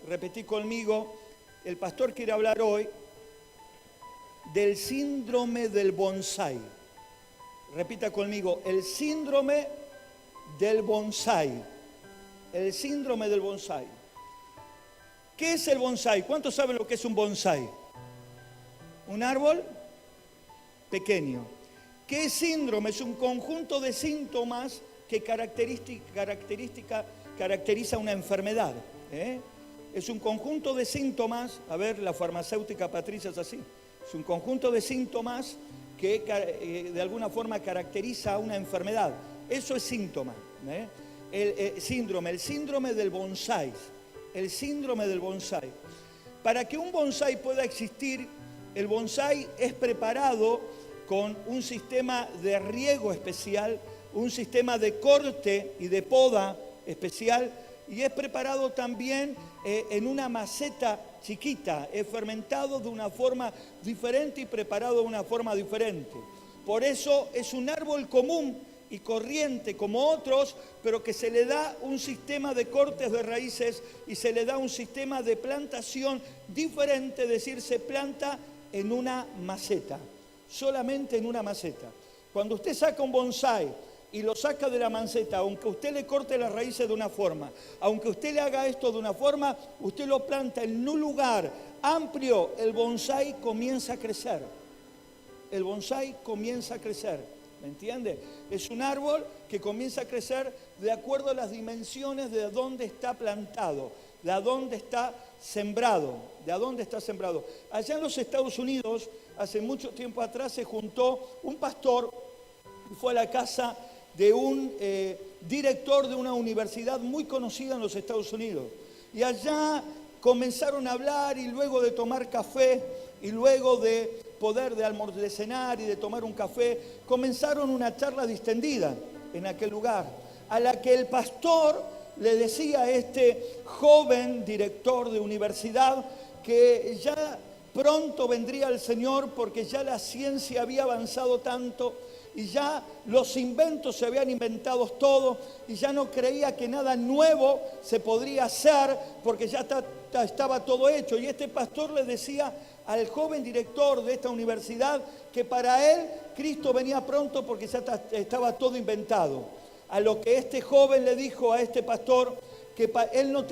repetí conmigo, el pastor quiere hablar hoy del síndrome del bonsái. Repita conmigo, el síndrome del bonsái. El síndrome del bonsái. ¿Qué es el bonsái? ¿Cuántos saben lo que es un bonsái? Un árbol pequeño. ¿Qué síndrome? Es un conjunto de síntomas que caracteriza una enfermedad. Es un conjunto de síntomas, a ver, la farmacéutica Patricia es así, es un conjunto de síntomas que de alguna forma caracteriza una enfermedad. Eso es síntoma. El síndrome del bonsái. El síndrome del bonsái. Para que un bonsái pueda existir, el bonsái es preparado con un sistema de riego especial, un sistema de corte y de poda especial, y es preparado también en una maceta chiquita, es fermentado de una forma diferente y preparado de una forma diferente. Por eso es un árbol común y corriente como otros, pero que se le da un sistema de cortes de raíces y se le da un sistema de plantación diferente, es decir, se planta en una maceta, solamente en una maceta. Cuando usted saca un bonsái y lo saca de la maceta, aunque usted le corte las raíces de una forma, aunque usted le haga esto de una forma, usted lo planta en un lugar amplio, el bonsái comienza a crecer. El bonsái comienza a crecer. ¿Me entiende? Es un árbol que comienza a crecer de acuerdo a las dimensiones de dónde está plantado, de dónde está sembrado, de dónde está sembrado. Allá en los Estados Unidos, hace mucho tiempo atrás, se juntó un pastor y fue a la casa de un director de una universidad muy conocida en los Estados Unidos. Y allá comenzaron a hablar y luego de tomar café y luego de de cenar y de tomar un café, comenzaron una charla distendida en aquel lugar, a la que el pastor le decía a este joven director de universidad que ya pronto vendría el Señor porque ya la ciencia había avanzado tanto y ya los inventos se habían inventado todos y ya no creía que nada nuevo se podría hacer porque ya estaba todo hecho. Y este pastor le decía al joven director de esta universidad que para él Cristo venía pronto porque ya estaba todo inventado. A lo que este joven le dijo a este pastor que él no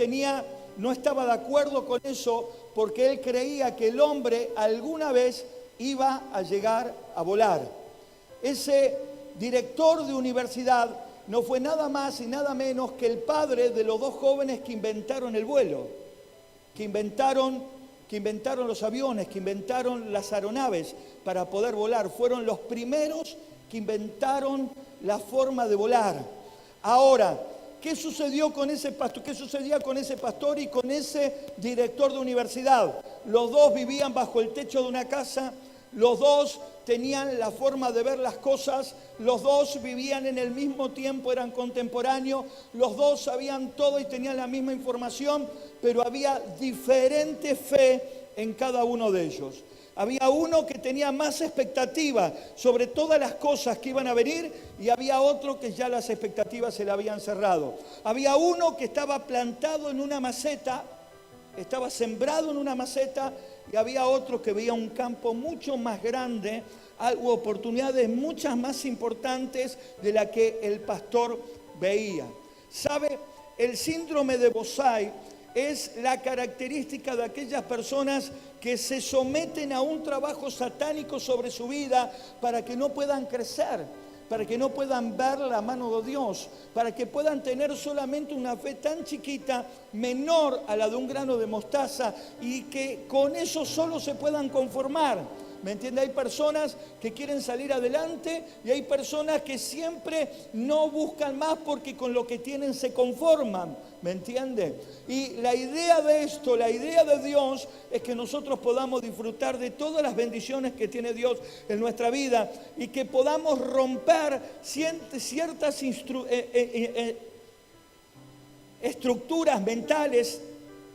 estaba de acuerdo con eso porque él creía que el hombre alguna vez iba a llegar a volar. Ese director de universidad no fue nada más y nada menos que el padre de los dos jóvenes que inventaron el vuelo, que inventaron los aviones, que inventaron las aeronaves para poder volar. Fueron los primeros que inventaron la forma de volar. Ahora, ¿qué sucedió con ese pastor? ¿Qué sucedía con ese pastor y con ese director de universidad? Los dos vivían bajo el techo de una casa, los dos tenían la forma de ver las cosas, los dos vivían en el mismo tiempo, eran contemporáneos, los dos sabían todo y tenían la misma información, pero había diferente fe en cada uno de ellos. Había uno que tenía más expectativa sobre todas las cosas que iban a venir y había otro que ya las expectativas se le habían cerrado. Había uno que estaba plantado en una maceta, estaba sembrado en una maceta, y había otro que veía un campo mucho más grande, oportunidades muchas más importantes de las que el pastor veía. ¿Sabe? El síndrome de bonsái es la característica de aquellas personas que se someten a un trabajo satánico sobre su vida para que no puedan crecer, para que no puedan ver la mano de Dios, para que puedan tener solamente una fe tan chiquita, menor a la de un grano de mostaza, y que con eso solo se puedan conformar. ¿Me entiende? Hay personas que quieren salir adelante y hay personas que siempre no buscan más porque con lo que tienen se conforman. ¿Me entiende? Y la idea de esto, la idea de Dios es que nosotros podamos disfrutar de todas las bendiciones que tiene Dios en nuestra vida y que podamos romper ciertas estructuras mentales,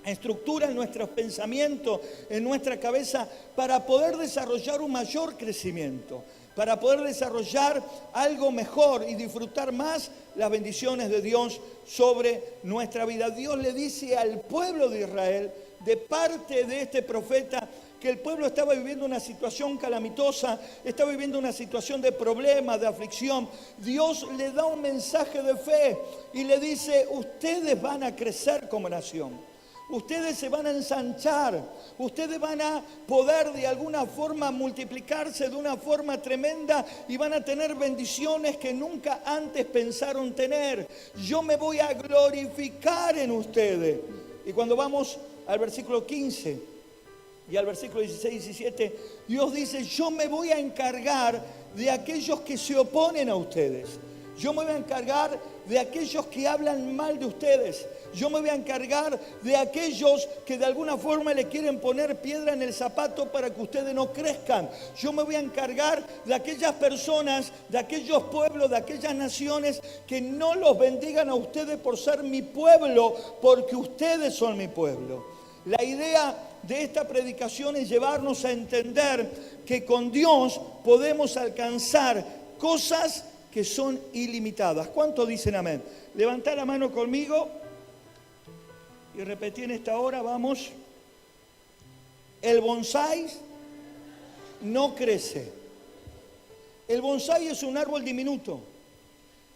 estructura en nuestros pensamientos, en nuestra cabeza, para poder desarrollar un mayor crecimiento, para poder desarrollar algo mejor y disfrutar más las bendiciones de Dios sobre nuestra vida. Dios le dice al pueblo de Israel, de parte de este profeta, que el pueblo estaba viviendo una situación calamitosa, estaba viviendo una situación de problema, de aflicción. Dios le da un mensaje de fe y le dice, ustedes van a crecer como nación. Ustedes se van a ensanchar, ustedes van a poder de alguna forma multiplicarse de una forma tremenda y van a tener bendiciones que nunca antes pensaron tener. Yo me voy a glorificar en ustedes. Y cuando vamos al versículo 15 y al versículo 16 y 17, Dios dice, yo me voy a encargar de aquellos que se oponen a ustedes. Yo me voy a encargar de aquellos que hablan mal de ustedes. Yo me voy a encargar de aquellos que de alguna forma le quieren poner piedra en el zapato para que ustedes no crezcan. Yo me voy a encargar de aquellas personas, de aquellos pueblos, de aquellas naciones que no los bendigan a ustedes por ser mi pueblo, porque ustedes son mi pueblo. La idea de esta predicación es llevarnos a entender que con Dios podemos alcanzar cosas que son ilimitadas. ¿Cuántos dicen amén? Levantá la mano conmigo y repetí en esta hora, vamos. El bonsái no crece. El bonsái es un árbol diminuto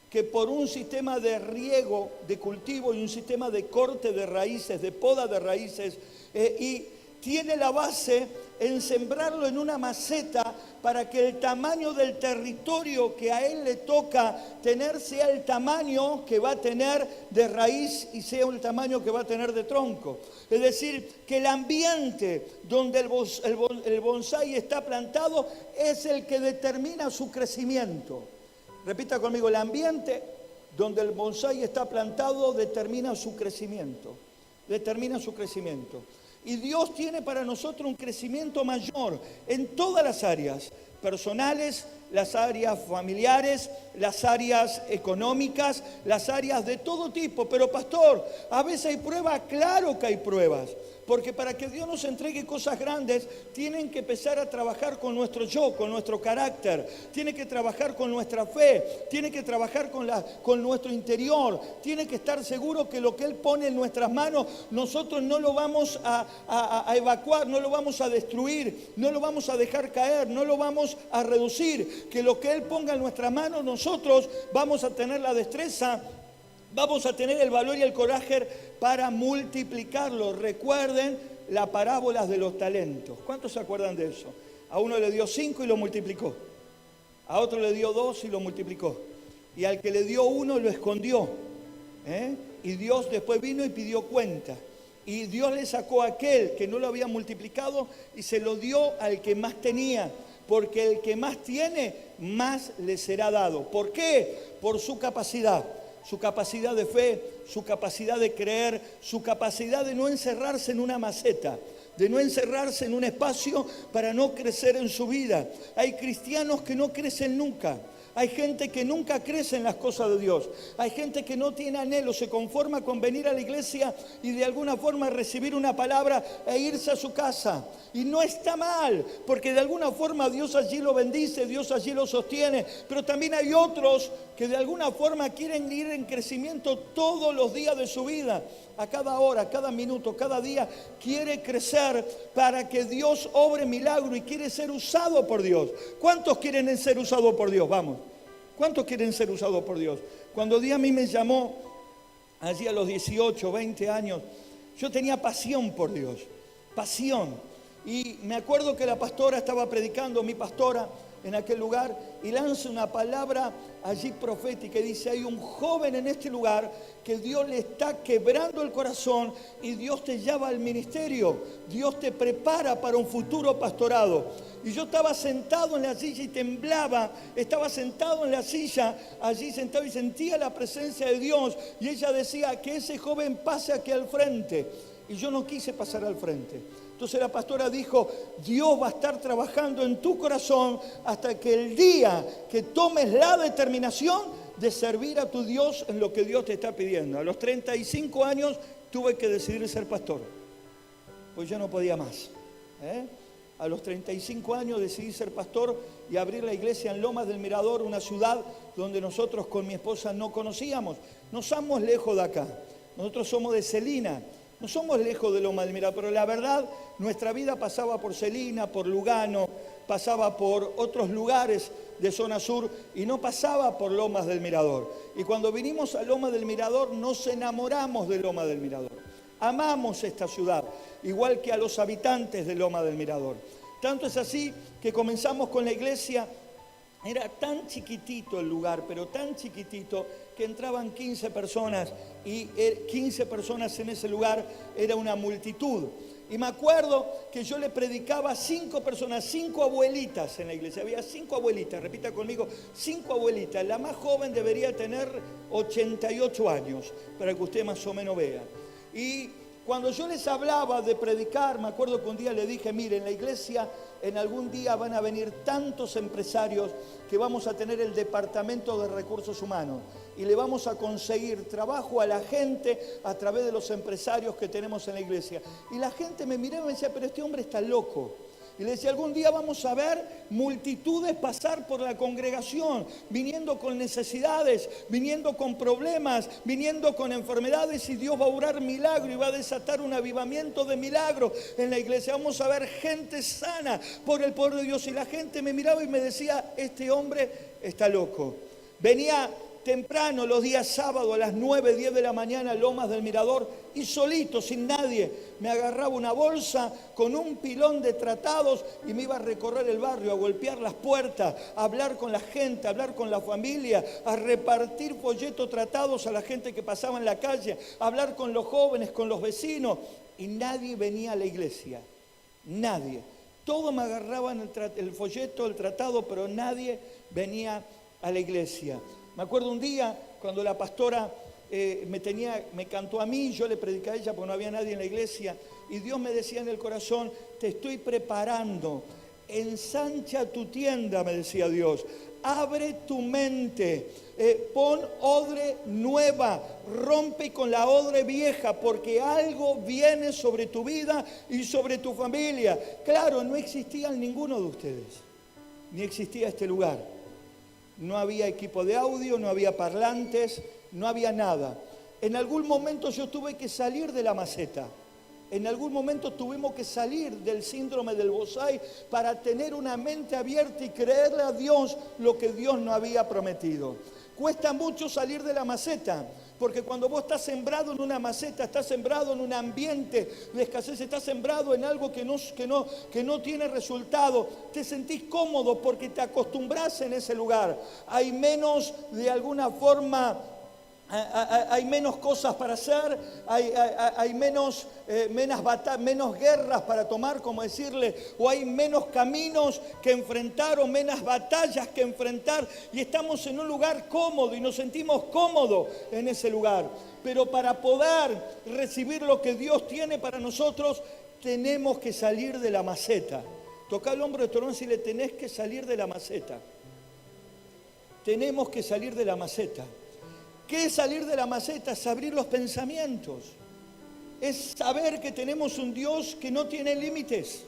que por un sistema de riego, de cultivo y un sistema de corte de raíces, de poda de raíces, y tiene la base en sembrarlo en una maceta para que el tamaño del territorio que a él le toca tener sea el tamaño que va a tener de raíz y sea el tamaño que va a tener de tronco. Es decir, que el ambiente donde el bonsái está plantado es el que determina su crecimiento. Repita conmigo, el ambiente donde el bonsái está plantado determina su crecimiento. Determina su crecimiento. Y Dios tiene para nosotros un crecimiento mayor en todas las áreas personales, las áreas familiares, las áreas económicas, las áreas de todo tipo. Pero pastor, a veces hay pruebas, claro que hay pruebas. Porque para que Dios nos entregue cosas grandes, tienen que empezar a trabajar con nuestro yo, con nuestro carácter. Tiene que trabajar con nuestra fe. Tiene que trabajar con nuestro interior. Tiene que estar seguro que lo que Él pone en nuestras manos, nosotros no lo vamos a evacuar, no lo vamos a destruir, no lo vamos a dejar caer, no lo vamos a reducir. Que lo que Él ponga en nuestras manos, nosotros vamos a tener la destreza, vamos a tener el valor y el coraje para multiplicarlo. Recuerden las parábolas de los talentos. ¿Cuántos se acuerdan de eso? A uno le dio 5 y lo multiplicó. A otro le dio 2 y lo multiplicó. Y al que le dio 1 lo escondió. Y Dios después vino y pidió cuenta. Y Dios le sacó a aquel que no lo había multiplicado y se lo dio al que más tenía. Porque el que más tiene, más le será dado. ¿Por qué? Por su capacidad. Su capacidad de fe, su capacidad de creer, su capacidad de no encerrarse en una maceta, de no encerrarse en un espacio para no crecer en su vida. Hay cristianos que no crecen nunca. Hay gente que nunca crece en las cosas de Dios. Hay gente que no tiene anhelo, se conforma con venir a la iglesia y de alguna forma recibir una palabra e irse a su casa. Y no está mal, porque de alguna forma Dios allí lo bendice, Dios allí lo sostiene. Pero también hay otros que de alguna forma quieren ir en crecimiento todos los días de su vida. A cada hora, cada minuto, cada día quiere crecer para que Dios obre milagro y quiere ser usado por Dios. ¿Cuántos quieren ser usados por Dios? Vamos. ¿Cuántos quieren ser usados por Dios? Cuando Dios a mí me llamó, allí a los 18, 20 años, yo tenía pasión por Dios. Pasión. Y me acuerdo que la pastora estaba predicando, mi pastora, en aquel lugar, y lanza una palabra allí profética y dice, hay un joven en este lugar que Dios le está quebrando el corazón y Dios te llama al ministerio, Dios te prepara para un futuro pastorado. Y yo estaba sentado en la silla y temblaba, estaba sentado en la silla, allí sentado y sentía la presencia de Dios, y ella decía que ese joven pase aquí al frente, y yo no quise pasar al frente. Entonces la pastora dijo, Dios va a estar trabajando en tu corazón hasta que el día que tomes la determinación de servir a tu Dios en lo que Dios te está pidiendo. A los 35 años tuve que decidir ser pastor, pues yo no podía más. A los 35 años decidí ser pastor y abrir la iglesia en Lomas del Mirador, una ciudad donde nosotros con mi esposa no conocíamos. No somos lejos de acá, nosotros somos de Celina, no somos lejos de Lomas del Mirador, pero la verdad nuestra vida pasaba por Celina, por Lugano, pasaba por otros lugares de zona sur y no pasaba por Lomas del Mirador. Y cuando vinimos a Lomas del Mirador nos enamoramos de Lomas del Mirador. Amamos esta ciudad, igual que a los habitantes de Lomas del Mirador. Tanto es así que comenzamos con la iglesia. Era tan chiquitito el lugar, pero tan chiquitito, que entraban 15 personas y 15 personas en ese lugar era una multitud. Y me acuerdo que yo le predicaba a 5 personas, 5 abuelitas en la iglesia. Había 5 abuelitas, repita conmigo, 5 abuelitas. La más joven debería tener 88 años, para que usted más o menos vea. Y cuando yo les hablaba de predicar, me acuerdo que un día le dije, mire, en la iglesia en algún día van a venir tantos empresarios que vamos a tener el departamento de recursos humanos y le vamos a conseguir trabajo a la gente a través de los empresarios que tenemos en la iglesia. Y la gente me miraba y me decía, pero este hombre está loco. Y le decía, algún día vamos a ver multitudes pasar por la congregación, viniendo con necesidades, viniendo con problemas, viniendo con enfermedades, y Dios va a obrar milagro y va a desatar un avivamiento de milagro en la iglesia. Vamos a ver gente sana por el poder de Dios. Y la gente me miraba y me decía, este hombre está loco. Venía temprano los días sábados a las 9, 10 de la mañana a Lomas del Mirador y solito, sin nadie, me agarraba una bolsa con un pilón de tratados y me iba a recorrer el barrio, a golpear las puertas, a hablar con la gente, a hablar con la familia, a repartir folletos tratados a la gente que pasaba en la calle, a hablar con los jóvenes, con los vecinos, y nadie venía a la iglesia, nadie. Todos me agarraban el folleto, el tratado, pero nadie venía a la iglesia. Me acuerdo un día cuando la pastora me cantó a mí, yo le prediqué a ella porque no había nadie en la iglesia, y Dios me decía en el corazón, te estoy preparando, ensancha tu tienda, me decía Dios, abre tu mente, pon odre nueva, rompe con la odre vieja, porque algo viene sobre tu vida y sobre tu familia. Claro, no existía ninguno de ustedes, ni existía este lugar. No había equipo de audio, no había parlantes, no había nada. En algún momento yo tuve que salir de la maceta. En algún momento tuvimos que salir del síndrome del bonsái para tener una mente abierta y creerle a Dios lo que Dios nos había prometido. Cuesta mucho salir de la maceta, porque cuando vos estás sembrado en una maceta, estás sembrado en un ambiente de escasez, estás sembrado en algo que no tiene resultado, te sentís cómodo porque te acostumbras en ese lugar. Hay menos, de alguna forma, hay menos cosas para hacer, hay menos guerras para tomar, como decirle, o hay menos caminos que enfrentar o menos batallas que enfrentar, y estamos en un lugar cómodo y nos sentimos cómodos en ese lugar. Pero para poder recibir lo que Dios tiene para nosotros, tenemos que salir de la maceta. Toca el hombro de tu hermano y decirle, tenés que salir de la maceta. Tenemos que salir de la maceta. ¿Qué es salir de la maceta? Es abrir los pensamientos. Es saber que tenemos un Dios que no tiene límites.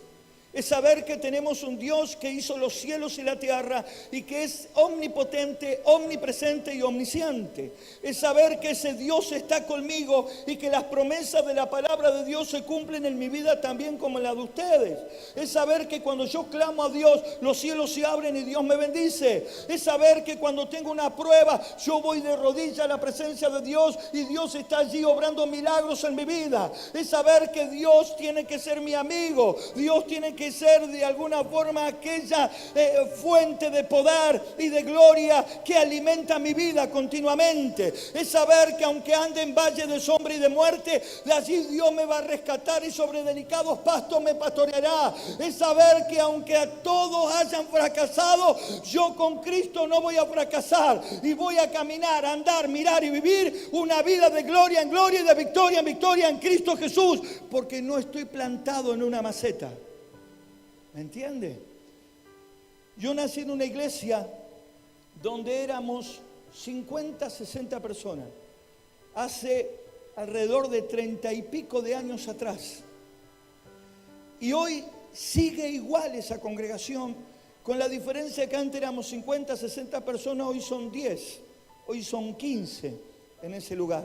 Es saber que tenemos un Dios que hizo los cielos y la tierra y que es omnipotente, omnipresente y omnisciente. Es saber que ese Dios está conmigo y que las promesas de la palabra de Dios se cumplen en mi vida también como en la de ustedes. Es saber que cuando yo clamo a Dios, los cielos se abren y Dios me bendice. Es saber que cuando tengo una prueba, yo voy de rodillas a la presencia de Dios y Dios está allí obrando milagros en mi vida. Es saber que Dios tiene que ser mi amigo. Dios tiene que ser de alguna forma aquella fuente de poder y de gloria que alimenta mi vida continuamente. Es saber que aunque ande en valle de sombra y de muerte, de allí Dios me va a rescatar y sobre delicados pastos me pastoreará. Es saber que aunque a todos hayan fracasado, yo con Cristo no voy a fracasar y voy a caminar, andar, mirar y vivir una vida de gloria en gloria y de victoria en victoria en Cristo Jesús, porque no estoy plantado en una maceta. ¿Me entiende? Yo nací en una iglesia donde éramos 50, 60 personas. Hace alrededor de 30 y pico de años atrás. Y hoy sigue igual esa congregación, con la diferencia que antes éramos 50, 60 personas, hoy son 10, hoy son 15 en ese lugar.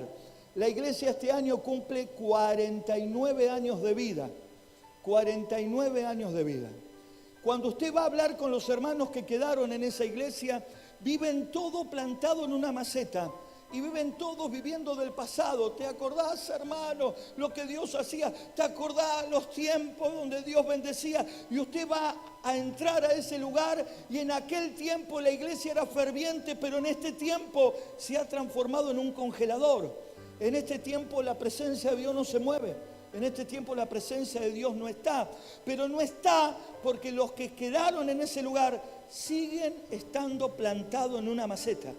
La iglesia este año cumple 49 años de vida, 49 años de vida. Cuando usted va a hablar con los hermanos que quedaron en esa iglesia, viven todo plantado en una maceta. Y viven todos viviendo del pasado. ¿Te acordás, hermano, lo que Dios hacía? ¿Te acordás los tiempos donde Dios bendecía? Y usted va a entrar a ese lugar y en aquel tiempo la iglesia era ferviente, pero en este tiempo se ha transformado en un congelador. En este tiempo la presencia de Dios no se mueve. En este tiempo la presencia de Dios no está. Pero no está porque los que quedaron en ese lugar siguen estando plantados en una maceta.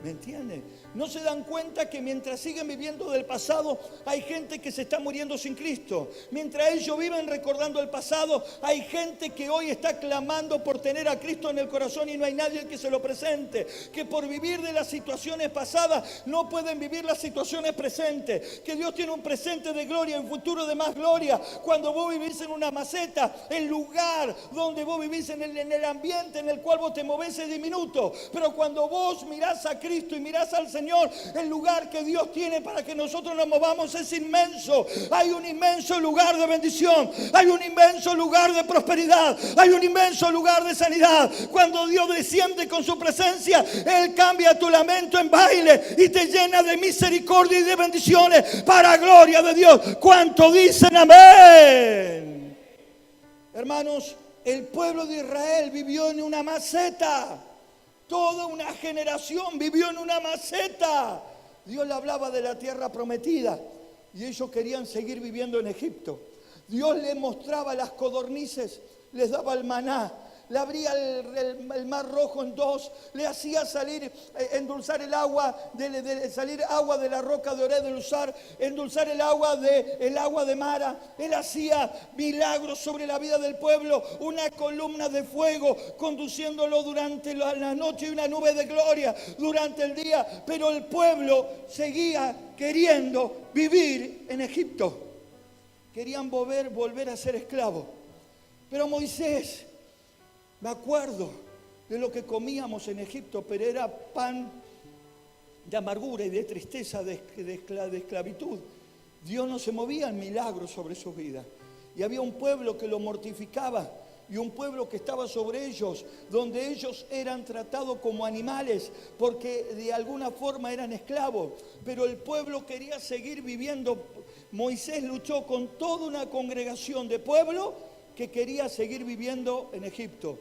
¿Me entienden? No se dan cuenta que mientras siguen viviendo del pasado, hay gente que se está muriendo sin Cristo. Mientras ellos viven recordando el pasado, hay gente que hoy está clamando por tener a Cristo en el corazón y no hay nadie que se lo presente. Que por vivir de las situaciones pasadas no pueden vivir las situaciones presentes. Que Dios tiene un presente de gloria y un futuro de más gloria. Cuando vos vivís en una maceta, el lugar donde vos vivís, en el ambiente en el cual vos te movés es diminuto. Pero cuando vos mirás a Cristo y mirás al Señor, el lugar que Dios tiene para que nosotros nos movamos es inmenso. Hay un inmenso lugar de bendición, hay un inmenso lugar de prosperidad, hay un inmenso lugar de sanidad. Cuando Dios desciende con su presencia, Él cambia tu lamento en baile y te llena de misericordia y de bendiciones para gloria de Dios. ¿Cuánto dicen amén? Hermanos, el pueblo de Israel vivió en una maceta. Toda una generación vivió en una maceta. Dios le hablaba de la tierra prometida y ellos querían seguir viviendo en Egipto. Dios les mostraba las codornices, les daba el maná, le abría el mar rojo en dos, le hacía salir, endulzar el agua, salir agua de la roca de Oreb, endulzar el agua de Mara. Él hacía milagros sobre la vida del pueblo, una columna de fuego conduciéndolo durante la noche y una nube de gloria durante el día. Pero el pueblo seguía queriendo vivir en Egipto. Querían volver a ser esclavos. Pero Moisés, me acuerdo de lo que comíamos en Egipto, pero era pan de amargura y de tristeza, de esclavitud. Dios no se movía en milagros sobre sus vidas. Y había un pueblo que lo mortificaba y un pueblo que estaba sobre ellos, donde ellos eran tratados como animales, porque de alguna forma eran esclavos. Pero el pueblo quería seguir viviendo. Moisés luchó con toda una congregación de pueblo que quería seguir viviendo en Egipto.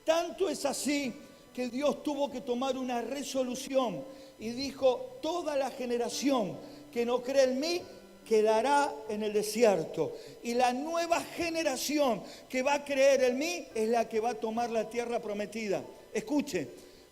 Tanto es así que Dios tuvo que tomar una resolución y dijo: toda la generación que no cree en mí quedará en el desierto. Y la nueva generación que va a creer en mí es la que va a tomar la tierra prometida. Escuche,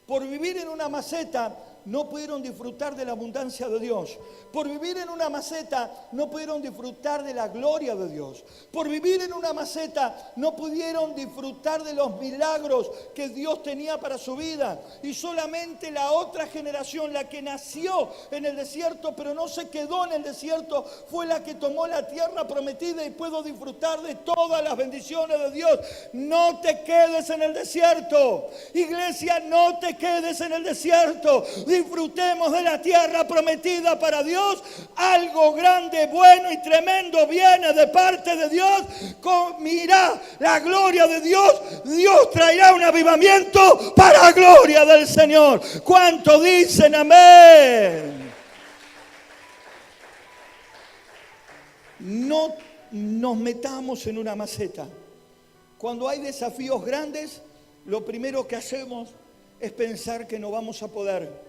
por vivir en una maceta no pudieron disfrutar de la abundancia de Dios. Por vivir en una maceta no pudieron disfrutar de la gloria de Dios. Por vivir en una maceta no pudieron disfrutar de los milagros que Dios tenía para su vida. Y solamente la otra generación, la que nació en el desierto pero no se quedó en el desierto, fue la que tomó la tierra prometida y pudo disfrutar de todas las bendiciones de Dios. No te quedes en el desierto. Iglesia, no te quedes en el desierto. Disfrutemos de la tierra prometida para Dios. Algo grande, bueno y tremendo viene de parte de Dios. Mirá la gloria de Dios. Dios traerá un avivamiento para la gloria del Señor. ¿Cuánto dicen amén? No nos metamos en una maceta. Cuando hay desafíos grandes, lo primero que hacemos es pensar que no vamos a poder.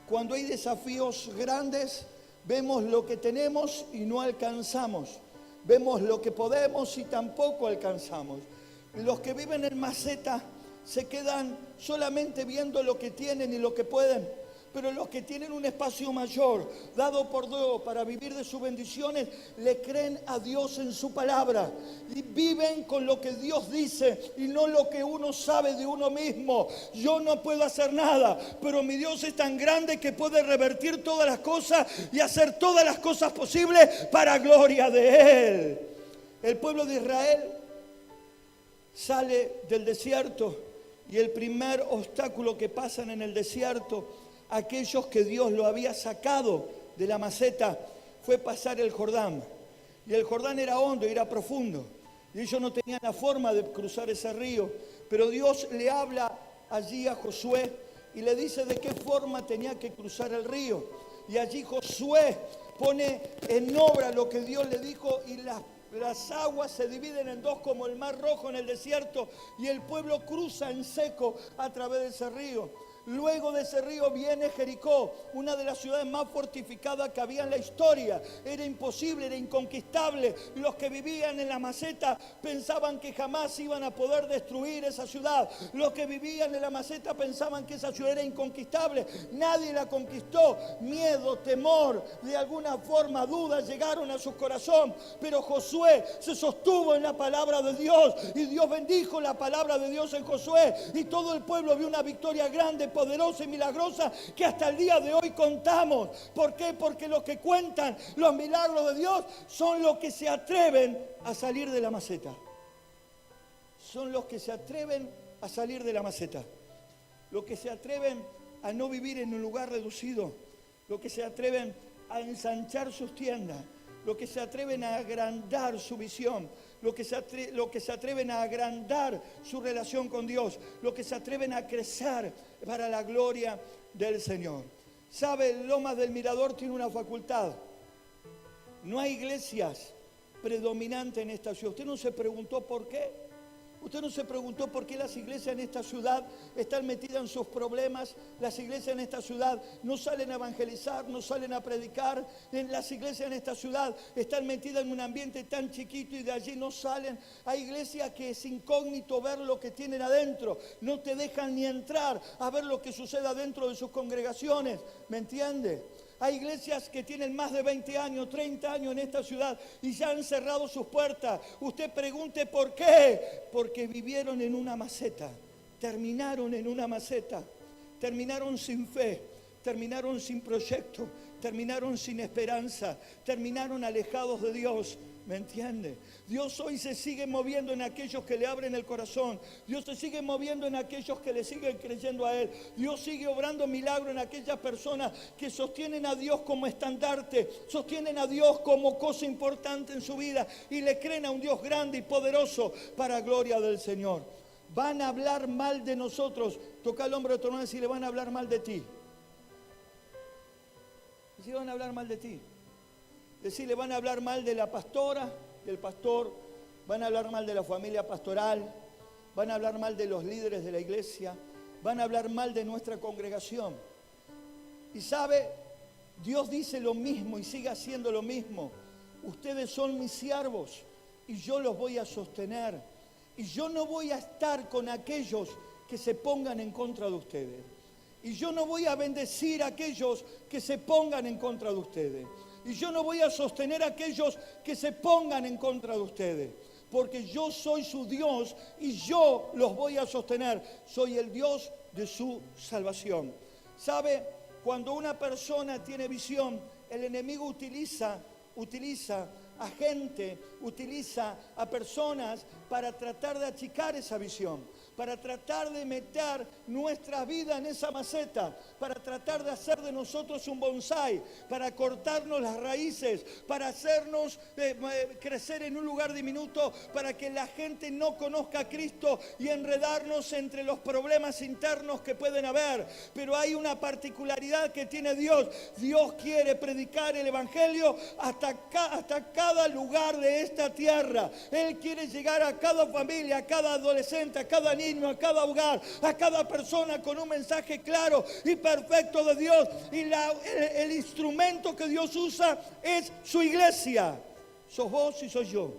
Cuando hay desafíos grandes, vemos lo que tenemos y no alcanzamos. Vemos lo que podemos y tampoco alcanzamos. Los que viven en maceta se quedan solamente viendo lo que tienen y lo que pueden. Pero los que tienen un espacio mayor, dado por Dios para vivir de sus bendiciones, le creen a Dios en su palabra. Y viven con lo que Dios dice y no lo que uno sabe de uno mismo. Yo no puedo hacer nada, pero mi Dios es tan grande que puede revertir todas las cosas y hacer todas las cosas posibles para gloria de Él. El pueblo de Israel sale del desierto y el primer obstáculo que pasan en el desierto, aquellos que Dios lo había sacado de la maceta, fue pasar el Jordán. Y el Jordán era hondo y era profundo. Y ellos no tenían la forma de cruzar ese río. Pero Dios le habla allí a Josué y le dice de qué forma tenía que cruzar el río. Y allí Josué pone en obra lo que Dios le dijo y las aguas se dividen en dos como el mar Rojo en el desierto y el pueblo cruza en seco a través de ese río. Luego de ese río viene Jericó, una de las ciudades más fortificadas que había en la historia. Era imposible, era inconquistable. Los que vivían en la maceta pensaban que jamás iban a poder destruir esa ciudad. Los que vivían en la maceta pensaban que esa ciudad era inconquistable. Nadie la conquistó. Miedo, temor, de alguna forma dudas llegaron a su corazón. Pero Josué se sostuvo en la palabra de Dios y Dios bendijo la palabra de Dios en Josué. Y todo el pueblo vio una victoria grande, poderosa y milagrosa que hasta el día de hoy contamos. ¿Por qué? Porque los que cuentan los milagros de Dios son los que se atreven a salir de la maceta. Son los que se atreven a salir de la maceta. Los que se atreven a no vivir en un lugar reducido. Los que se atreven a ensanchar sus tiendas. Los que se atreven a agrandar su visión. Los que se atreven a agrandar su relación con Dios. Los que se atreven a crecer para la gloria del Señor. ¿Sabe? Lomas del Mirador tiene una facultad. No hay iglesias predominantes en esta ciudad. ¿Usted no se preguntó por qué? ¿Usted no se preguntó por qué las iglesias en esta ciudad están metidas en sus problemas? Las iglesias en esta ciudad no salen a evangelizar, no salen a predicar. Las iglesias en esta ciudad están metidas en un ambiente tan chiquito y de allí no salen. Hay iglesias que es incógnito ver lo que tienen adentro. No te dejan ni entrar a ver lo que sucede adentro de sus congregaciones. ¿Me entiende? Hay iglesias que tienen más de 20 años, 30 años en esta ciudad y ya han cerrado sus puertas. Usted pregunte por qué. Porque vivieron en una maceta, terminaron en una maceta, terminaron sin fe, terminaron sin proyecto, terminaron sin esperanza, terminaron alejados de Dios. ¿Me entiende? Dios hoy se sigue moviendo en aquellos que le abren el corazón. Dios se sigue moviendo en aquellos que le siguen creyendo a Él. Dios sigue obrando milagros en aquellas personas que sostienen a Dios como estandarte, sostienen a Dios como cosa importante en su vida y le creen a un Dios grande y poderoso para gloria del Señor. Van a hablar mal de nosotros. Toca al hombre de tu hermano y decirle, van a hablar mal de ti. Si van a hablar mal de ti. Decirle, van a hablar mal de la pastora, del pastor, van a hablar mal de la familia pastoral, van a hablar mal de los líderes de la iglesia, van a hablar mal de nuestra congregación. Y sabe, Dios dice lo mismo y sigue haciendo lo mismo. Ustedes son mis siervos y yo los voy a sostener. Y yo no voy a estar con aquellos que se pongan en contra de ustedes. Y yo no voy a bendecir a aquellos que se pongan en contra de ustedes. Y yo no voy a sostener a aquellos que se pongan en contra de ustedes. Porque yo soy su Dios y yo los voy a sostener. Soy el Dios de su salvación. ¿Sabe? Cuando una persona tiene visión, el enemigo utiliza a gente, utiliza a personas para tratar de achicar esa visión, para tratar de meter nuestra vida en esa maceta, para tratar de hacer de nosotros un bonsái, para cortarnos las raíces, para hacernos crecer en un lugar diminuto, para que la gente no conozca a Cristo y enredarnos entre los problemas internos que pueden haber. Pero hay una particularidad que tiene Dios. Dios quiere predicar el Evangelio hasta cada lugar de esta tierra. Él quiere llegar a cada familia, a cada adolescente, a cada niño, a cada hogar, a cada persona con un mensaje claro y perfecto de Dios. Y el instrumento que Dios usa es su iglesia. Sos vos y soy yo.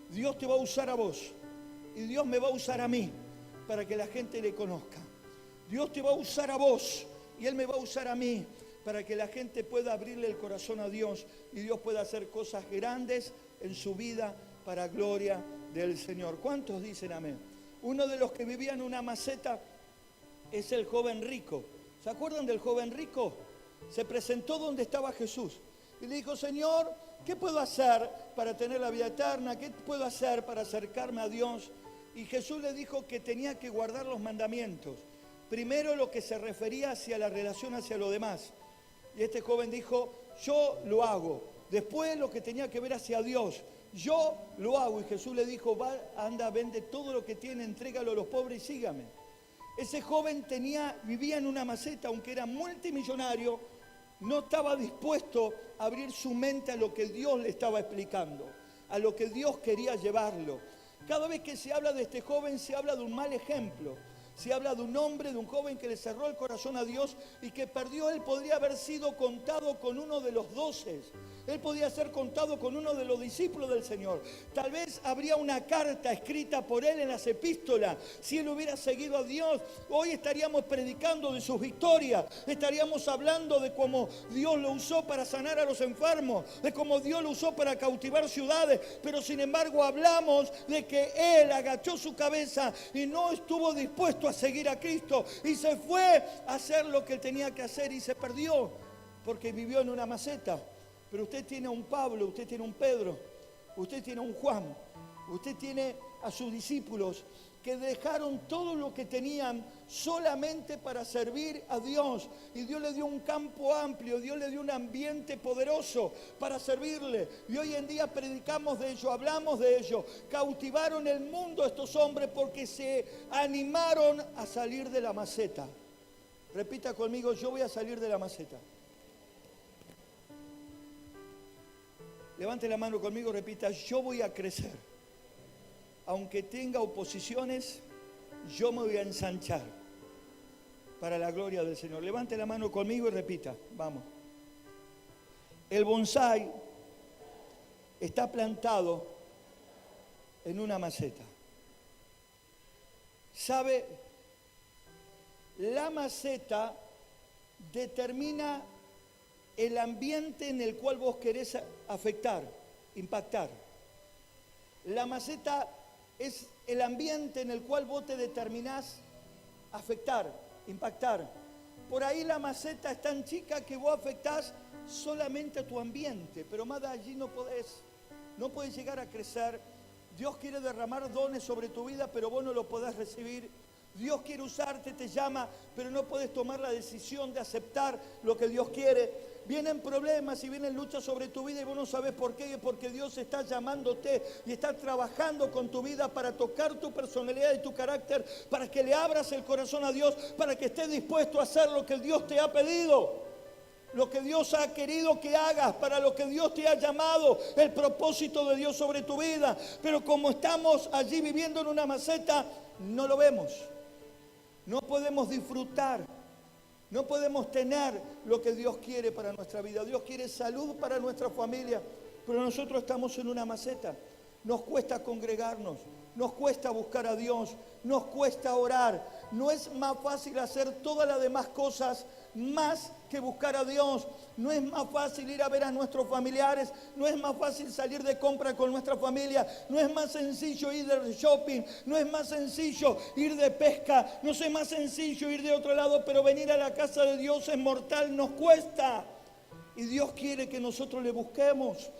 Dios te va a usar a vos y Dios me va a usar a mí para que la gente le conozca. Dios te va a usar a vos y Él me va a usar a mí para que la gente pueda abrirle el corazón a Dios y Dios pueda hacer cosas grandes en su vida para gloria del Señor. ¿Cuántos dicen amén? Uno de los que vivía en una maceta es el joven rico. ¿Se acuerdan del joven rico? Se presentó donde estaba Jesús y le dijo, Señor, ¿qué puedo hacer para tener la vida eterna? ¿Qué puedo hacer para acercarme a Dios? Y Jesús le dijo que tenía que guardar los mandamientos. Primero lo que se refería hacia la relación hacia los demás. Y este joven dijo, yo lo hago. Después lo que tenía que ver hacia Dios, yo lo hago. Y Jesús le dijo, va, anda, vende todo lo que tiene, entrégalo a los pobres y sígame. Ese joven vivía en una maceta, aunque era multimillonario, no estaba dispuesto a abrir su mente a lo que Dios le estaba explicando, a lo que Dios quería llevarlo. Cada vez que se habla de este joven, se habla de un mal ejemplo. Se habla de un hombre, de un joven que le cerró el corazón a Dios y que perdió. Él podría haber sido contado con uno de los 12. Él podía ser contado con uno de los discípulos del Señor. Tal vez habría una carta escrita por él en las epístolas. Si él hubiera seguido a Dios, hoy estaríamos predicando de sus victorias. Estaríamos hablando de cómo Dios lo usó para sanar a los enfermos, de cómo Dios lo usó para cautivar ciudades. Pero sin embargo hablamos de que él agachó su cabeza y no estuvo dispuesto a seguir a Cristo. Y se fue a hacer lo que él tenía que hacer y se perdió porque vivió en una maceta. Pero usted tiene a un Pablo, usted tiene a un Pedro, usted tiene a un Juan, usted tiene a sus discípulos que dejaron todo lo que tenían solamente para servir a Dios. Y Dios le dio un campo amplio, Dios le dio un ambiente poderoso para servirle. Y hoy en día predicamos de ello, hablamos de ello. Cautivaron el mundo estos hombres porque se animaron a salir de la maceta. Repita conmigo, yo voy a salir de la maceta. Levante la mano conmigo, repita, yo voy a crecer. Aunque tenga oposiciones, yo me voy a ensanchar para la gloria del Señor. Levante la mano conmigo y repita, vamos. El bonsái está plantado en una maceta. ¿Sabe? La maceta determina el ambiente en el cual vos querés afectar, impactar. La maceta es el ambiente en el cual vos te determinás afectar, impactar. Por ahí la maceta es tan chica que vos afectás solamente a tu ambiente, pero más de allí no podés llegar a crecer. Dios quiere derramar dones sobre tu vida, pero vos no lo podés recibir. Dios quiere usarte, te llama, pero no puedes tomar la decisión de aceptar lo que Dios quiere. Vienen problemas y vienen luchas sobre tu vida y vos no sabes por qué, porque Dios está llamándote y está trabajando con tu vida para tocar tu personalidad y tu carácter, para que le abras el corazón a Dios, para que estés dispuesto a hacer lo que Dios te ha pedido, lo que Dios ha querido que hagas, para lo que Dios te ha llamado, el propósito de Dios sobre tu vida. Pero como estamos allí viviendo en una maceta, no lo vemos. No podemos disfrutar, no podemos tener lo que Dios quiere para nuestra vida. Dios quiere salud para nuestra familia, pero nosotros estamos en una maceta. Nos cuesta congregarnos, nos cuesta buscar a Dios, nos cuesta orar. No es más fácil hacer todas las demás cosas más que buscar a Dios. No es más fácil ir a ver a nuestros familiares, no es más fácil salir de compra con nuestra familia, no es más sencillo ir de shopping, no es más sencillo ir de pesca, no es más sencillo ir de otro lado, pero venir a la casa de Dios es mortal, nos cuesta. Y Dios quiere que nosotros le busquemos,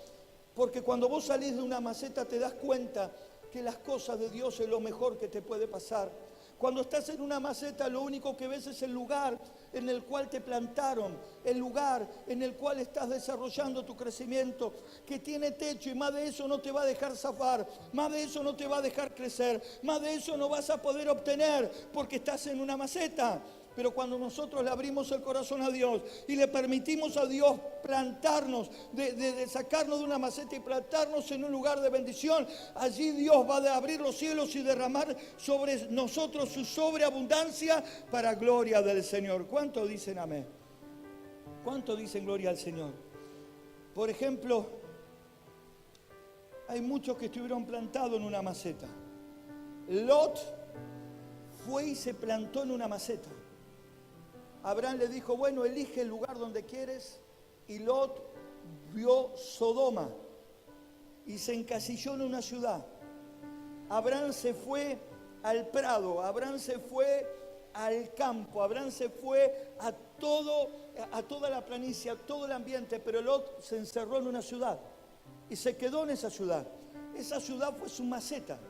porque cuando vos salís de una maceta te das cuenta que las cosas de Dios es lo mejor que te puede pasar. Cuando estás en una maceta, lo único que ves es el lugar en el cual te plantaron, el lugar en el cual estás desarrollando tu crecimiento, que tiene techo, y más de eso no te va a dejar zafar, más de eso no te va a dejar crecer, más de eso no vas a poder obtener, porque estás en una maceta. Pero cuando nosotros le abrimos el corazón a Dios y le permitimos a Dios plantarnos, de sacarnos de una maceta y plantarnos en un lugar de bendición, allí Dios va a abrir los cielos y derramar sobre nosotros su sobreabundancia para gloria del Señor. ¿Cuántos dicen amén? ¿Cuántos dicen gloria al Señor? Por ejemplo, hay muchos que estuvieron plantados en una maceta. Lot fue y se plantó en una maceta. Abraham le dijo, bueno, elige el lugar donde quieres, y Lot vio Sodoma y se encasilló en una ciudad. Abraham se fue al prado, Abraham se fue al campo, Abraham se fue a toda la planicie, a todo el ambiente, pero Lot se encerró en una ciudad y se quedó en esa ciudad. Esa ciudad fue su maceta.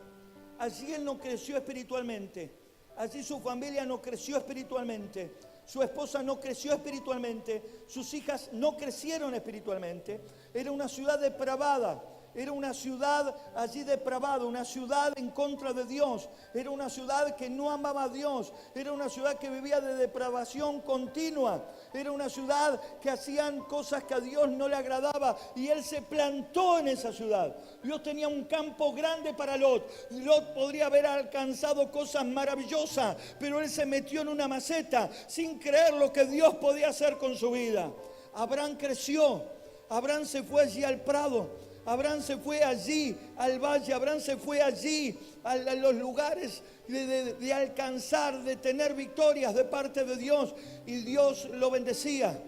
allí él no creció espiritualmente. Allí su familia no creció espiritualmente. Su esposa no creció espiritualmente. Sus hijas no crecieron espiritualmente. Era una ciudad depravada. Era una ciudad allí depravada, una ciudad en contra de Dios. Era una ciudad que no amaba a Dios. Era una ciudad que vivía de depravación continua. Era una ciudad que hacían cosas que a Dios no le agradaba. Y él se plantó en esa ciudad. Dios tenía un campo grande para Lot. Lot podría haber alcanzado cosas maravillosas, pero él se metió en una maceta sin creer lo que Dios podía hacer con su vida. Abraham creció. Abraham se fue allí al prado. Abraham se fue allí al valle, Abraham se fue allí a los lugares de alcanzar, de tener victorias de parte de Dios, y Dios lo bendecía.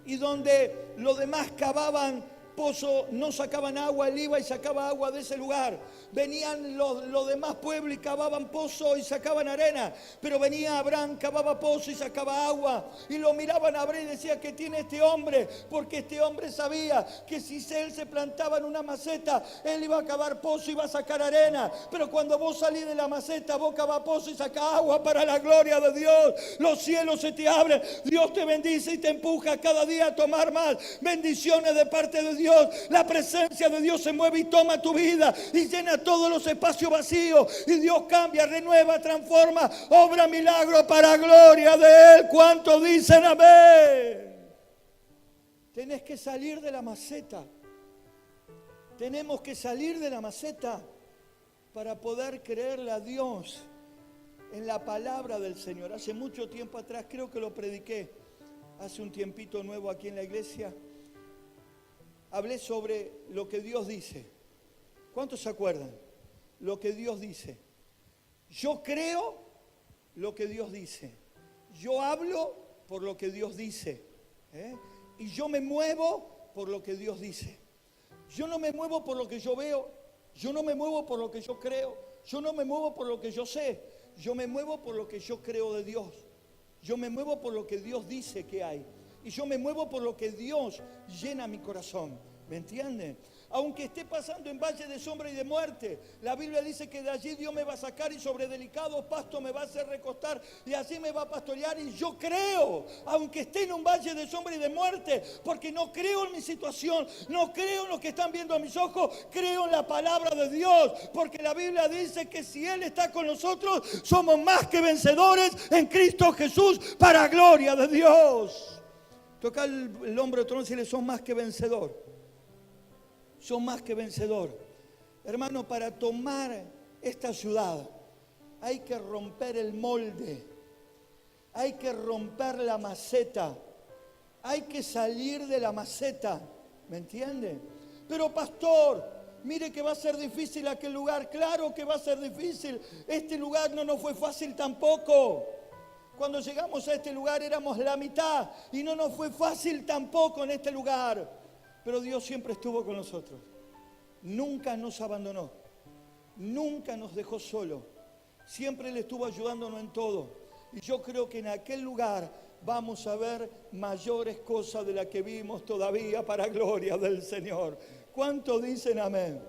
Y donde los demás cavaban pozo, no sacaban agua, él iba y sacaba agua de ese lugar. Venían los demás pueblos y cavaban pozo y sacaban arena, pero venía Abraham, cavaba pozo y sacaba agua, y lo miraban a Abraham y decía: ¿qué tiene este hombre? Porque este hombre sabía que si él se plantaba en una maceta, él iba a cavar pozo y iba a sacar arena. Pero cuando vos salís de la maceta, vos cavás pozo y sacás agua para la gloria de Dios. Los cielos se te abren, Dios te bendice y te empuja cada día a tomar más bendiciones de parte de Dios. La presencia de Dios se mueve y toma tu vida y llena todos los espacios vacíos, y Dios cambia, renueva, transforma, obra milagro para gloria de Él. ¿Cuántos dicen amén? Tenés que salir de la maceta. Tenemos que salir de la maceta para poder creerle a Dios en la palabra del Señor. Hace mucho tiempo atrás, creo que lo prediqué, hace un tiempito nuevo aquí en la iglesia, hablé sobre lo que Dios dice. ¿Cuántos se acuerdan? Lo que Dios dice. Yo creo lo que Dios dice. Yo hablo por lo que Dios dice. Y yo me muevo por lo que Dios dice. Yo no me muevo por lo que yo veo. Yo no me muevo por lo que yo creo. Yo no me muevo por lo que yo sé. Yo me muevo por lo que yo creo de Dios. Yo me muevo por lo que Dios dice que hay. Y yo me muevo por lo que Dios llena mi corazón. ¿Me entienden? Aunque esté pasando en valle de sombra y de muerte, la Biblia dice que de allí Dios me va a sacar y sobre delicados pastos me va a hacer recostar y así me va a pastorear. Y yo creo, aunque esté en un valle de sombra y de muerte, porque no creo en mi situación, no creo en lo que están viendo a mis ojos, creo en la palabra de Dios, porque la Biblia dice que si Él está con nosotros, somos más que vencedores en Cristo Jesús, para gloria de Dios. Toca el hombro de otro y decirle: son más que vencedor. Son más que vencedor. Hermano, para tomar esta ciudad hay que romper el molde, hay que romper la maceta, hay que salir de la maceta. ¿Me entiende? Pero pastor, mire que va a ser difícil aquel lugar. Claro que va a ser difícil. Este lugar no nos fue fácil tampoco. Cuando llegamos a este lugar éramos la mitad y no nos fue fácil tampoco en este lugar. Pero Dios siempre estuvo con nosotros. Nunca nos abandonó. Nunca nos dejó solo. Siempre Él estuvo ayudándonos en todo. Y yo creo que en aquel lugar vamos a ver mayores cosas de las que vimos todavía, para gloria del Señor. ¿Cuántos dicen amén?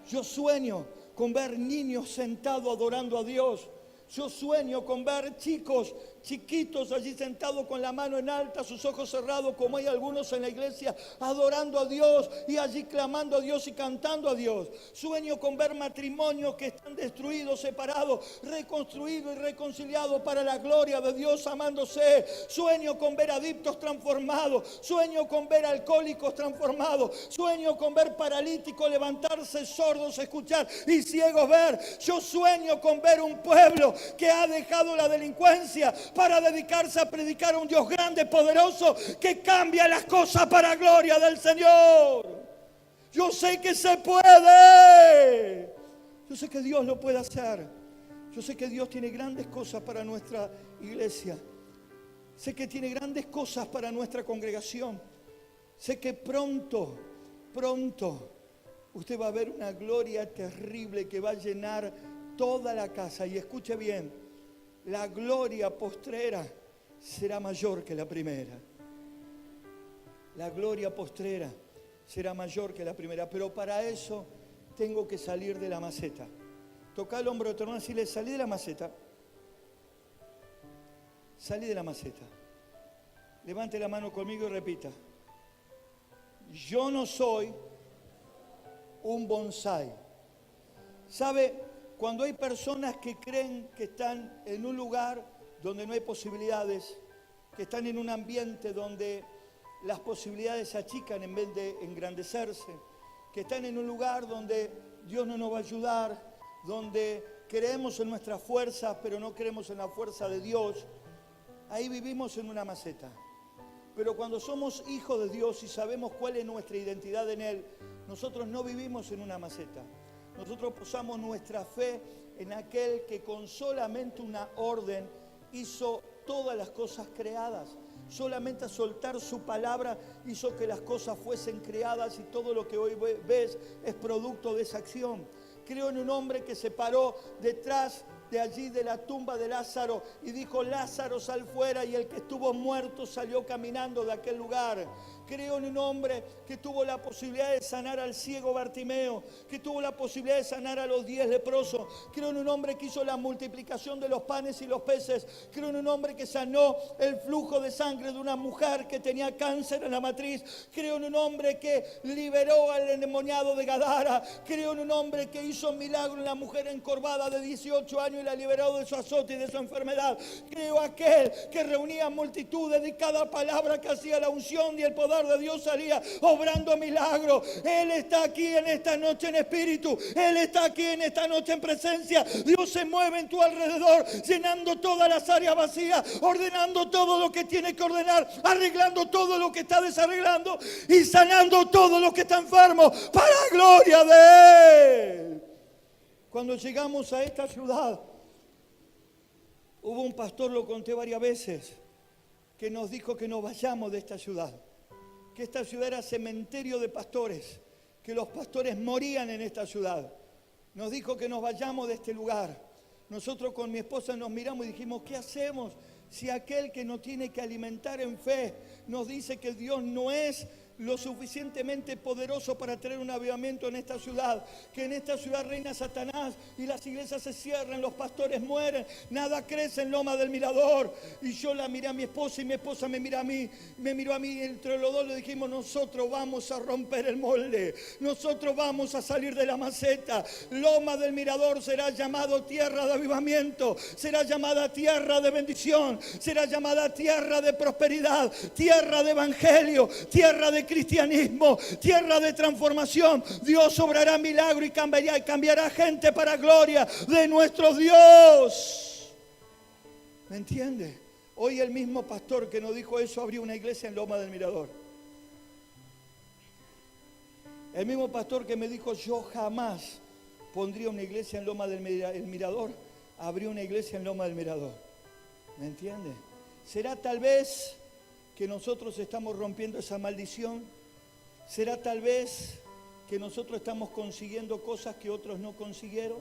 Yo sueño con ver niños sentados adorando a Dios. Yo sueño con ver chicos chiquitos allí sentados con la mano en alta, sus ojos cerrados, como hay algunos en la iglesia, adorando a Dios y allí clamando a Dios y cantando a Dios. Sueño con ver matrimonios que están destruidos, separados, reconstruidos y reconciliados para la gloria de Dios, amándose. Sueño con ver adictos transformados. Sueño con ver alcohólicos transformados. Sueño con ver paralíticos levantarse, sordos escuchar y ciegos ver. Yo sueño con ver un pueblo que ha dejado la delincuencia para dedicarse a predicar a un Dios grande, poderoso, que cambia las cosas para gloria del Señor. Yo sé que se puede. Yo sé que Dios lo puede hacer. Yo sé que Dios tiene grandes cosas para nuestra iglesia. Sé que tiene grandes cosas para nuestra congregación. Sé que pronto usted va a ver una gloria terrible que va a llenar toda la casa. Y escuche bien, la gloria postrera será mayor que la primera. La gloria postrera será mayor que la primera. Pero para eso tengo que salir de la maceta. Toca el hombro de tu hermano y decirle, salí de la maceta. Salí de la maceta. Levante la mano conmigo y repita. Yo no soy un bonsái. ¿Sabe? Cuando hay personas que creen que están en un lugar donde no hay posibilidades, que están en un ambiente donde las posibilidades se achican en vez de engrandecerse, que están en un lugar donde Dios no nos va a ayudar, donde creemos en nuestras fuerzas, pero no creemos en la fuerza de Dios, ahí vivimos en una maceta. Pero cuando somos hijos de Dios y sabemos cuál es nuestra identidad en Él, nosotros no vivimos en una maceta. Nosotros posamos nuestra fe en aquel que con solamente una orden hizo todas las cosas creadas. Solamente a soltar su palabra hizo que las cosas fuesen creadas y todo lo que hoy ves es producto de esa acción. Creo en un hombre que se paró detrás de allí de la tumba de Lázaro y dijo, Lázaro, sal fuera, y el que estuvo muerto salió caminando de aquel lugar. Creo en un hombre que tuvo la posibilidad de sanar al ciego Bartimeo, que tuvo la posibilidad de sanar a los 10 leprosos. Creo en un hombre que hizo la multiplicación de los panes y los peces. Creo en un hombre que sanó el flujo de sangre de una mujer que tenía cáncer en la matriz. Creo en un hombre que liberó al endemoniado de Gadara. Creo en un hombre que hizo un milagro en la mujer encorvada de 18 años y la liberó de su azote y de su enfermedad. Creo aquel que reunía multitudes y cada palabra que hacía la unción y el poder de Dios salía obrando milagros. Él está aquí en esta noche en espíritu. Él está aquí en esta noche en presencia. Dios se mueve en tu alrededor, llenando todas las áreas vacías, ordenando todo lo que tiene que ordenar, arreglando todo lo que está desarreglando y sanando todo lo que está enfermo para gloria de Él. Cuando llegamos a esta ciudad, hubo un pastor, lo conté varias veces, que nos dijo que nos vayamos de esta ciudad. Que esta ciudad era cementerio de pastores, que los pastores morían en esta ciudad. Nos dijo que nos vayamos de este lugar. Nosotros con mi esposa nos miramos y dijimos, ¿qué hacemos si aquel que nos tiene que alimentar en fe nos dice que Dios no es lo suficientemente poderoso para traer un avivamiento en esta ciudad? Que en esta ciudad reina Satanás y las iglesias se cierran, los pastores mueren, nada crece en Loma del Mirador. Y yo la miré a mi esposa y mi esposa me miró a mí, entre los dos le dijimos, nosotros vamos a romper el molde, nosotros vamos a salir de la maceta. Loma del Mirador será llamado tierra de avivamiento, será llamada tierra de bendición, será llamada tierra de prosperidad, tierra de evangelio, tierra de cristianismo, tierra de transformación. Dios obrará milagro y cambiará gente para gloria de nuestro Dios. ¿Me entiende? Hoy el mismo pastor que nos dijo eso abrió una iglesia en Loma del Mirador. El mismo pastor que me dijo yo jamás pondría una iglesia en Loma del Mirador, abrió una iglesia en Loma del Mirador. ¿Me entiende? Será tal vez que nosotros estamos rompiendo esa maldición. ¿Será tal vez que nosotros estamos consiguiendo cosas que otros no consiguieron?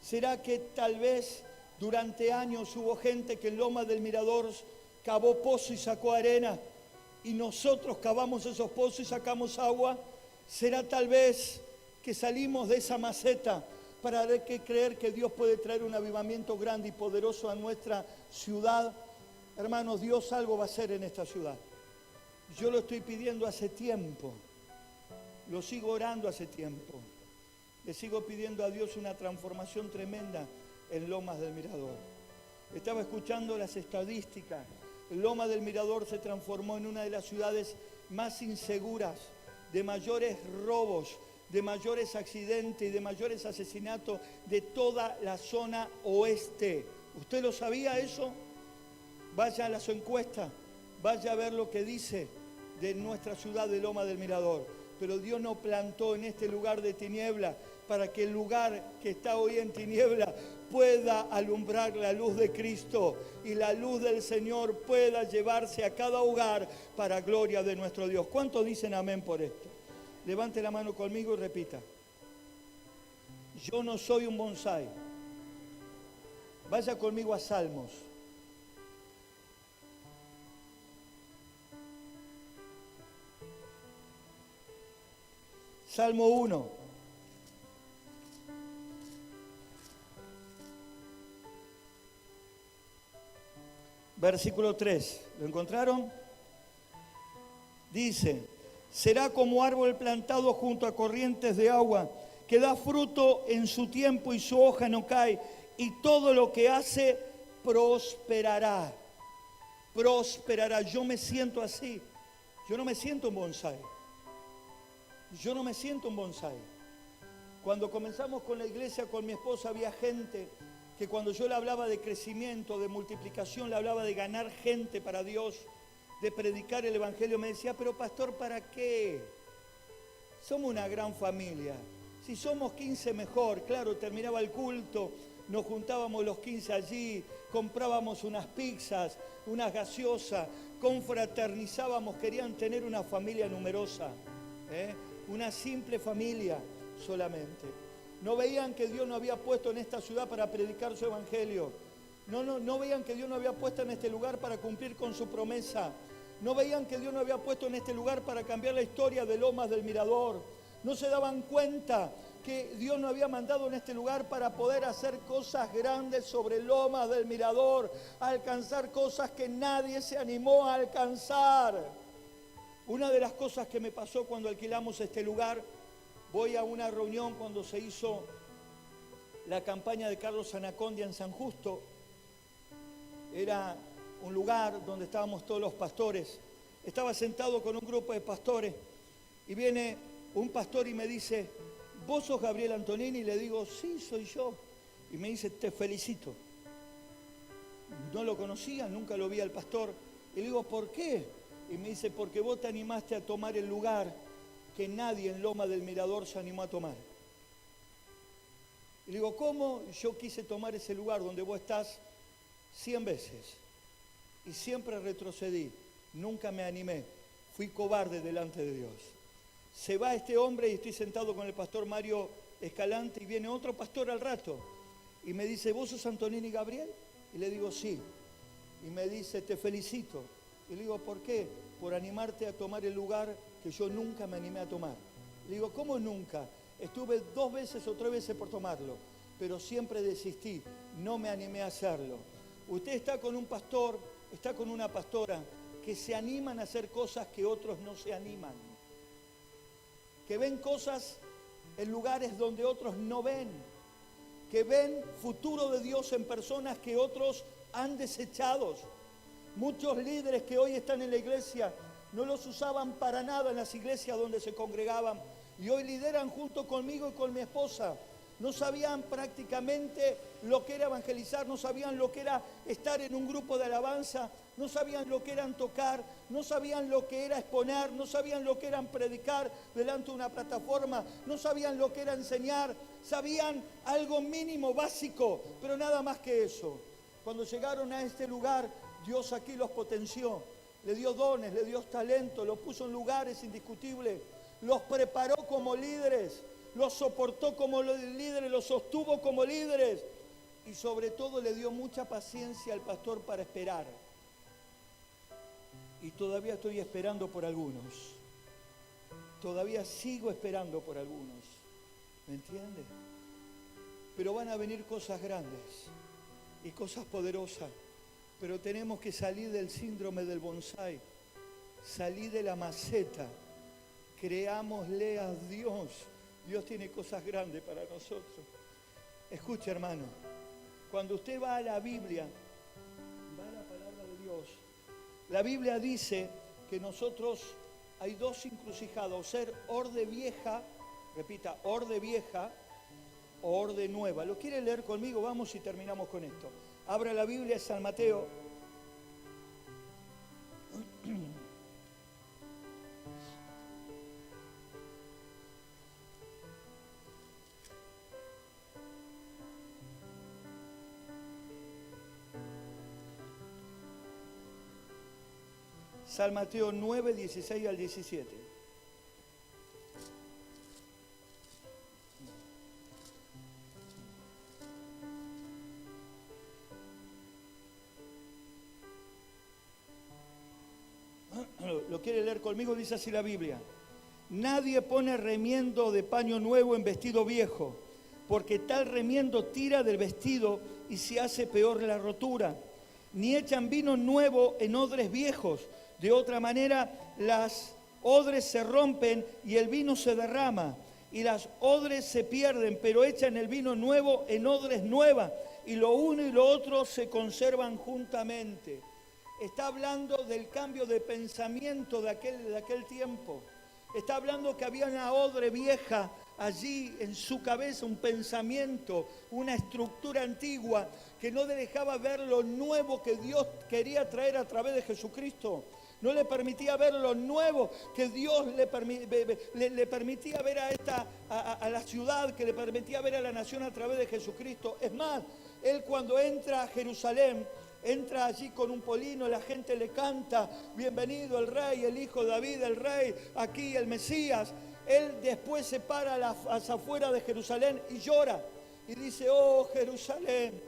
¿Será que tal vez durante años hubo gente que en Loma del Mirador cavó pozos y sacó arena y nosotros cavamos esos pozos y sacamos agua? ¿Será tal vez que salimos de esa maceta para creer que Dios puede traer un avivamiento grande y poderoso a nuestra ciudad? Hermanos, Dios algo va a hacer en esta ciudad. Yo lo estoy pidiendo hace tiempo. Lo sigo orando hace tiempo. Le sigo pidiendo a Dios una transformación tremenda en Lomas del Mirador. Estaba escuchando las estadísticas. Loma del Mirador se transformó en una de las ciudades más inseguras, de mayores robos, de mayores accidentes y de mayores asesinatos de toda la zona oeste. ¿Usted lo sabía eso? Vaya a las encuestas, vaya a ver lo que dice de nuestra ciudad de Loma del Mirador. Pero Dios nos plantó en este lugar de tiniebla para que el lugar que está hoy en tiniebla pueda alumbrar la luz de Cristo y la luz del Señor pueda llevarse a cada hogar para gloria de nuestro Dios. ¿Cuántos dicen amén por esto? Levante la mano conmigo y repita. Yo no soy un bonsái. Vaya conmigo a Salmos. Salmo 1. versículo 3. ¿Lo encontraron? Dice, será como árbol plantado junto a corrientes de agua, que da fruto en su tiempo y su hoja no cae, y todo lo que hace prosperará. Prosperará. Yo me siento así. Yo no me siento un bonsái. Yo no me siento un bonsái. Cuando comenzamos con la iglesia, con mi esposa, había gente que cuando yo le hablaba de crecimiento, de multiplicación, le hablaba de ganar gente para Dios, de predicar el evangelio, me decía, pero pastor, ¿para qué? Somos una gran familia. Si somos 15 mejor, claro, terminaba el culto, nos juntábamos los 15 allí, comprábamos unas pizzas, unas gaseosas, confraternizábamos, querían tener una familia numerosa, una simple familia solamente. No veían que Dios nos había puesto en esta ciudad para predicar su evangelio. No veían que Dios nos había puesto en este lugar para cumplir con su promesa. No veían que Dios nos había puesto en este lugar para cambiar la historia de Lomas del Mirador. No se daban cuenta que Dios nos había mandado en este lugar para poder hacer cosas grandes sobre Lomas del Mirador, alcanzar cosas que nadie se animó a alcanzar. Una de las cosas que me pasó cuando alquilamos este lugar, voy a una reunión cuando se hizo la campaña de Carlos Anacondia en San Justo. Era un lugar donde estábamos todos los pastores. Estaba sentado con un grupo de pastores y viene un pastor y me dice, ¿vos sos Gabriel Antonini? Y le digo, sí, soy yo. Y me dice, te felicito. No lo conocía, nunca lo vi al pastor. Y le digo, ¿por qué? Y me dice, porque vos te animaste a tomar el lugar que nadie en Loma del Mirador se animó a tomar. Y le digo, ¿cómo? Yo quise tomar ese lugar donde vos estás 100 veces. Y siempre retrocedí, nunca me animé. Fui cobarde delante de Dios. Se va este hombre y estoy sentado con el pastor Mario Escalante y viene otro pastor al rato. Y me dice, ¿vos sos Antonini Gabriel? Y le digo, sí. Y me dice, te felicito. Y le digo, ¿por qué? Por animarte a tomar el lugar que yo nunca me animé a tomar. Le digo, ¿cómo nunca? Estuve 2 veces o 3 veces por tomarlo, pero siempre desistí, no me animé a hacerlo. Usted está con un pastor, está con una pastora que se animan a hacer cosas que otros no se animan, que ven cosas en lugares donde otros no ven, que ven futuro de Dios en personas que otros han desechado. Muchos líderes que hoy están en la iglesia no los usaban para nada en las iglesias donde se congregaban y hoy lideran junto conmigo y con mi esposa. No sabían prácticamente lo que era evangelizar, no sabían lo que era estar en un grupo de alabanza, no sabían lo que eran tocar, no sabían lo que era exponer, no sabían lo que eran predicar delante de una plataforma, no sabían lo que era enseñar, sabían algo mínimo, básico, pero nada más que eso. Cuando llegaron a este lugar, Dios aquí los potenció, le dio dones, le dio talento, los puso en lugares indiscutibles, los preparó como líderes, los soportó como líderes, los sostuvo como líderes y sobre todo le dio mucha paciencia al pastor para esperar. Y todavía estoy esperando por algunos, todavía sigo esperando por algunos, ¿me entiende? Pero van a venir cosas grandes y cosas poderosas. Pero tenemos que salir del síndrome del bonsái, salir de la maceta, creámosle a Dios. Dios tiene cosas grandes para nosotros. Escuche, hermano, cuando usted va a la Biblia, va a la palabra de Dios, la Biblia dice que nosotros hay 2 encrucijadas, o ser orde vieja, repita, orde vieja o orde nueva. ¿Lo quiere leer conmigo? Vamos y terminamos con esto. Abra la Biblia, San Mateo. San Mateo 9, 16 al 17. ¿Lo quiere leer conmigo? Dice así la Biblia. Nadie pone remiendo de paño nuevo en vestido viejo, porque tal remiendo tira del vestido y se hace peor la rotura. ni echan vino nuevo en odres viejos. De otra manera, las odres se rompen y el vino se derrama, y las odres se pierden, pero echan el vino nuevo en odres nuevas, y lo uno y lo otro se conservan juntamente. Está hablando del cambio de pensamiento de aquel tiempo. Está hablando que había una odre vieja allí en su cabeza, un pensamiento, una estructura antigua que no le dejaba ver lo nuevo que Dios quería traer a través de Jesucristo. No le permitía ver lo nuevo que Dios le permitía ver a la ciudad, que le permitía ver a la nación a través de Jesucristo. Es más, él cuando entra a Jerusalén, entra allí con un polino, la gente le canta, bienvenido el rey, el hijo de David, el rey, aquí el Mesías. Él después se para a las afueras de Jerusalén y llora. Y dice, oh Jerusalén,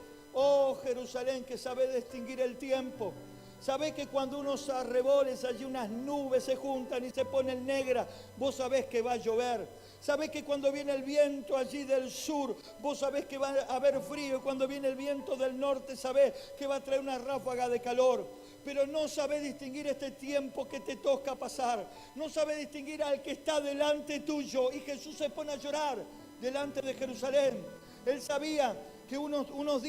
que sabe distinguir el tiempo. Sabés que cuando unos arreboles allí unas nubes se juntan y se ponen negras, vos sabés que va a llover. Sabés que cuando viene el viento allí del sur, vos sabés que va a haber frío. Y cuando viene el viento del norte, sabés que va a traer una ráfaga de calor. Pero no sabés distinguir este tiempo que te toca pasar. No sabés distinguir al que está delante tuyo. Y Jesús se pone a llorar delante de Jerusalén. Él sabía que un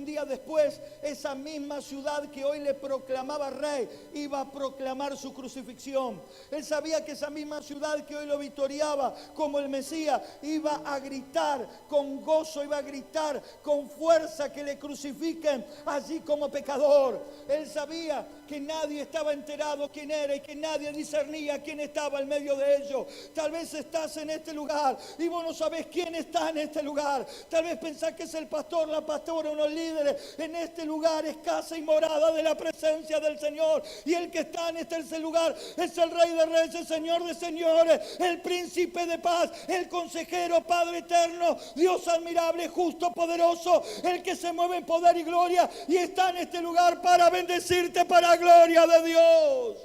día después, esa misma ciudad que hoy le proclamaba rey, iba a proclamar su crucifixión. Él sabía que esa misma ciudad que hoy lo victoriaba como el Mesías, iba a gritar con gozo, iba a gritar con fuerza que le crucifiquen allí como pecador. Él sabía que nadie estaba enterado quién era y que nadie discernía quién estaba en medio de ellos. Tal vez estás en este lugar y vos no sabés quién está en este lugar. Tal vez pensás que es el pastor, la pastora, unos líderes. En este lugar es casa y morada de la presencia del Señor. Y el que está en este lugar es el Rey de Reyes, el Señor de Señores, el Príncipe de Paz, el Consejero, Padre Eterno, Dios admirable, justo, poderoso, el que se mueve en poder y gloria y está en este lugar para bendecirte para gloria de Dios.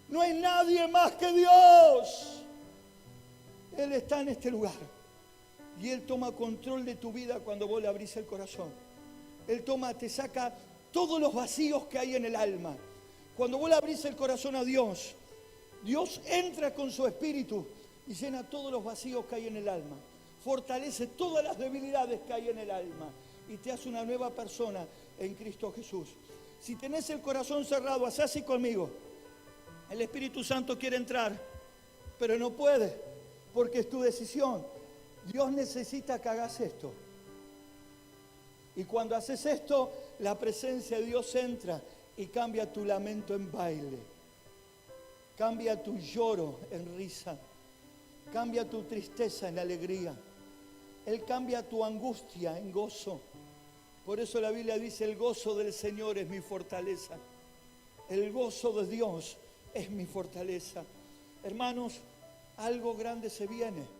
No hay nadie más que Dios. Él está en este lugar. Y Él toma control de tu vida cuando vos le abrís el corazón. Él te saca todos los vacíos que hay en el alma. Cuando vos le abrís el corazón a Dios, Dios entra con su espíritu y llena todos los vacíos que hay en el alma. Fortalece todas las debilidades que hay en el alma y te hace una nueva persona en Cristo Jesús. Si tenés el corazón cerrado, haz así conmigo. El Espíritu Santo quiere entrar, pero no puede, porque es tu decisión. Dios necesita que hagas esto. Y cuando haces esto, la presencia de Dios entra y cambia tu lamento en baile. Cambia tu lloro en risa. Cambia tu tristeza en alegría. Él cambia tu angustia en gozo. Por eso la Biblia dice, el gozo del Señor es mi fortaleza. El gozo de Dios es mi fortaleza. Hermanos, algo grande se viene.